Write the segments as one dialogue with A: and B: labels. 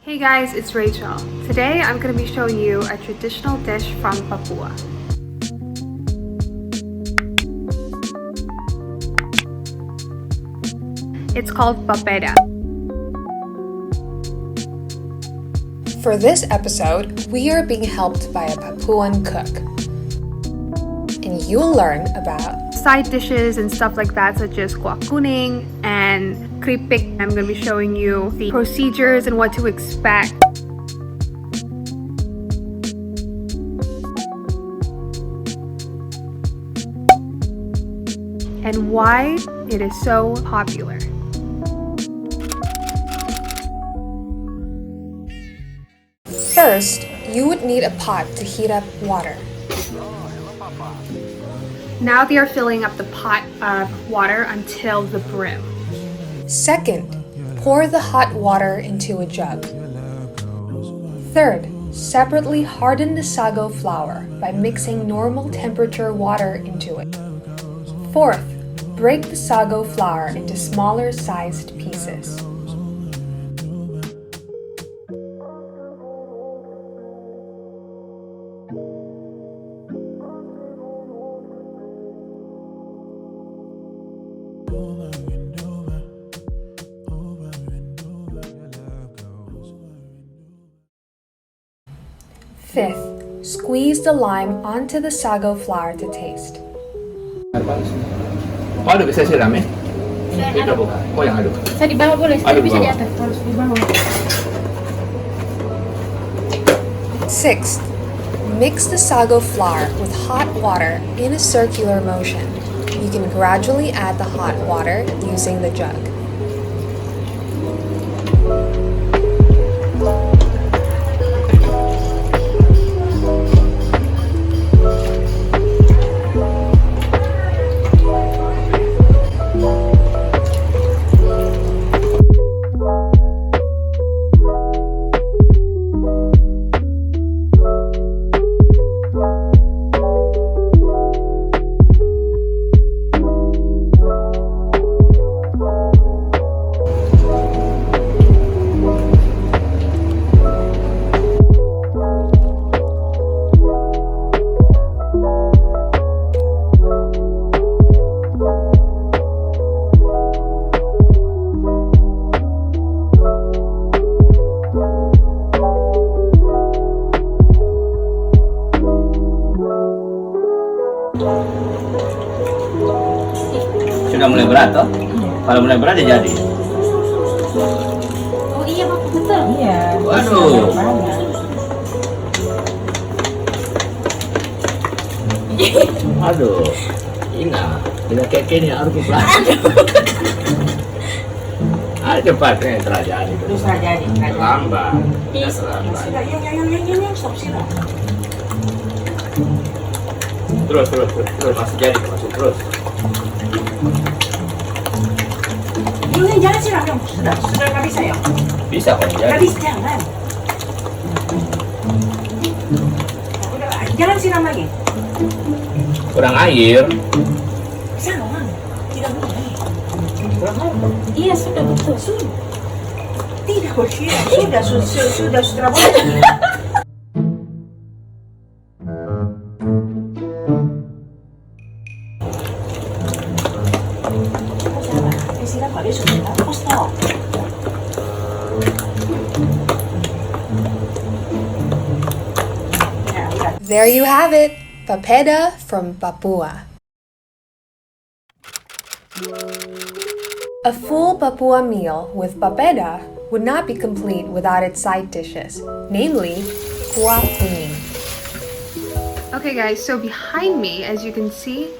A: Hey guys, it's Rachel. Today I'm going to be showing you a traditional dish from Papua. It's called Papeda.
B: For this episode, we are being helped by a Papuan cook. And you'll learn about
A: side dishes and stuff like that, such as KUNING and keripik. I'm going to be showing you the procedures and what to expect. And why it is so popular.
B: First, you would need a pot to heat up water.
A: Now they are filling up the pot of water until the brim.
B: Second, pour the hot water into a jug. Third, separately harden the sago flour by mixing normal temperature water into it. Fourth, break the sago flour into smaller sized pieces. Fifth, squeeze the lime onto the sago flour to taste.
C: Aduk bisa siram ya? Kita buka. Oh yang aduk.
D: Bisa di bawah boleh,
C: Aduk
D: bisa di
C: bawah.
D: atas, harus di bawah.
B: Sixth, mix the sago flour with hot water in a circular motion. You can gradually add the hot water using the jug.
C: Sudah mulai berat toh? Kalau mulai berat ya jadi.
D: Oh iya, betul. Iya.
C: Waduh. Aduh. Ingat, bila kayak gini harus pelan. Cepatnya terjadi.
D: Terus jadi.
C: Lambat. Terlambat. Terus masih jadi, masih terus.
D: Ini jangan siram dong. Sudah nggak bisa ya?
C: Bisa kok
D: Nggak
C: jadi.
D: bisa, jangan. Udah, jangan siram lagi.
C: Kurang air.
D: Jangan, tidak boleh. Iya sudah betul, sudah. Tidak boleh, sudah boleh.
B: There you have it, Papeda from Papua. A full Papua meal with Papeda would not be complete without its side dishes, namely KUAH.
A: Okay guys, so behind me, as you can see,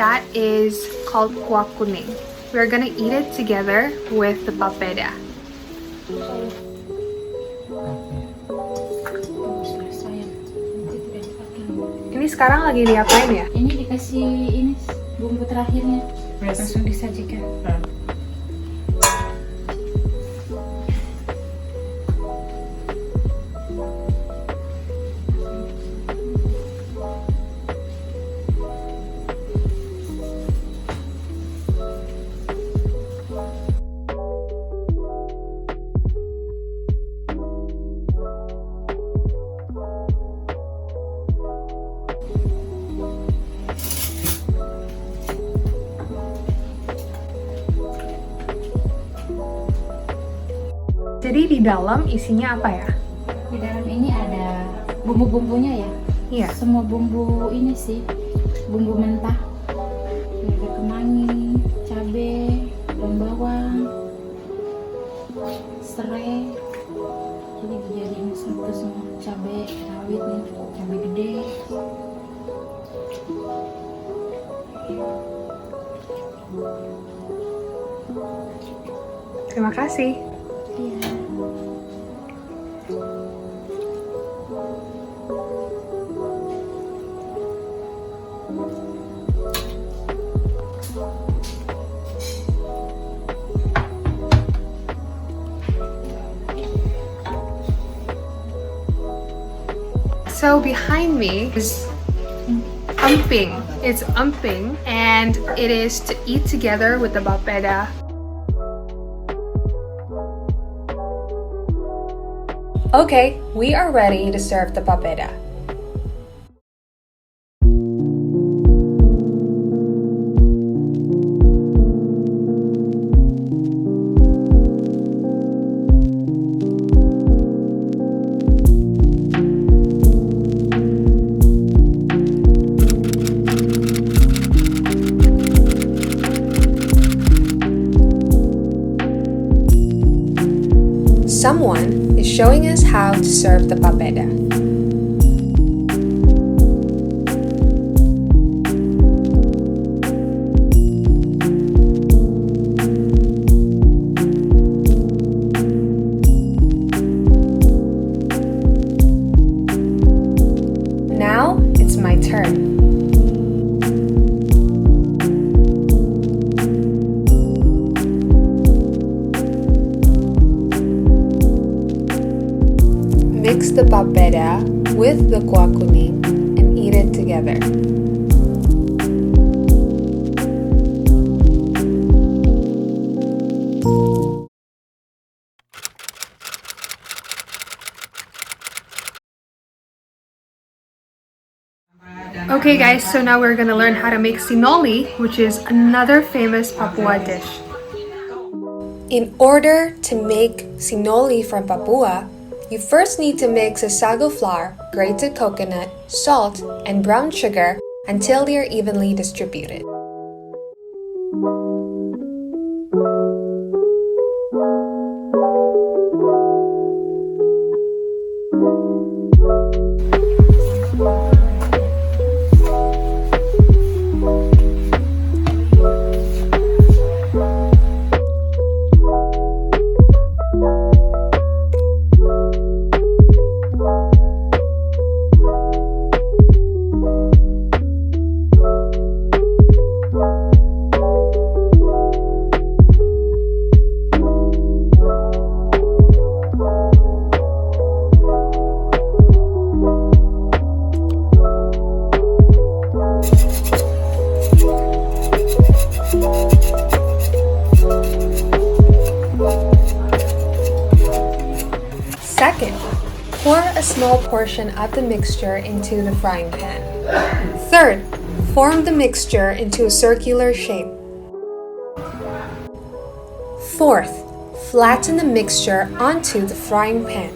A: that is called KUNING. We're gonna eat it together with the Papeda. Ini sekarang lagi diapain ya?
D: Ini dikasih ini bumbu terakhirnya, langsung disajikan.
A: Jadi di dalam isinya apa ya?
D: Di dalam ini ada bumbu-bumbunya ya.
A: Iya.
D: Semua bumbu ini sih, bumbu mentah. Ada kemangi, cabai, daun bawang, serai. Jadi dijadiin semua cabai rawit nih, cabai gede.
A: Terima kasih.
D: Iya.
A: So behind me is umping. It's umping and it is to eat together with the papeda.
B: Okay, we are ready to serve the papeda. Someone is showing us how to serve the papeda. Now it's my turn. Mix the papeda with the kuah kuning and eat it together.
A: Okay guys, so now we're gonna learn how to make sinole, which is another famous Papua dish.
B: In order to make sinole from Papua, you first need to mix a sago flour, grated coconut, salt, and brown sugar until they are evenly distributed. Second, pour a small portion of the mixture into the frying pan. Third, form the mixture into a circular shape. Fourth, flatten the mixture onto the frying pan.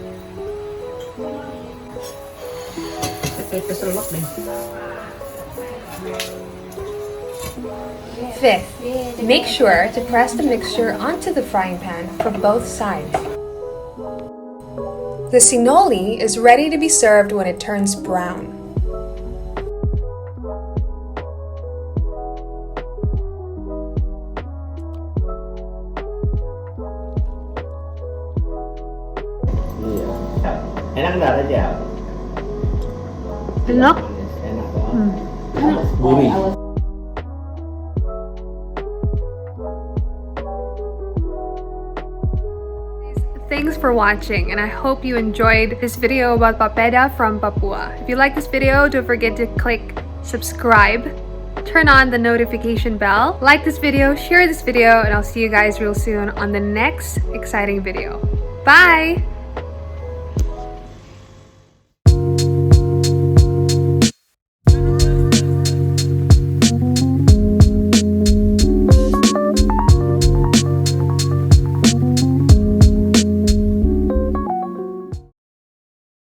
B: Fifth, make sure to press the mixture onto the frying pan from both sides. The sinole is ready to be served when it turns brown.
C: Iya. Enak nggak aja?
A: Enak.
C: Enak kan? Gurih.
A: Thanks for watching, and I hope you enjoyed this video about Papeda from Papua. If you like this video, don't forget to click subscribe, turn on the notification bell, like this video, share this video, and I'll see you guys real soon on the next exciting video. Bye!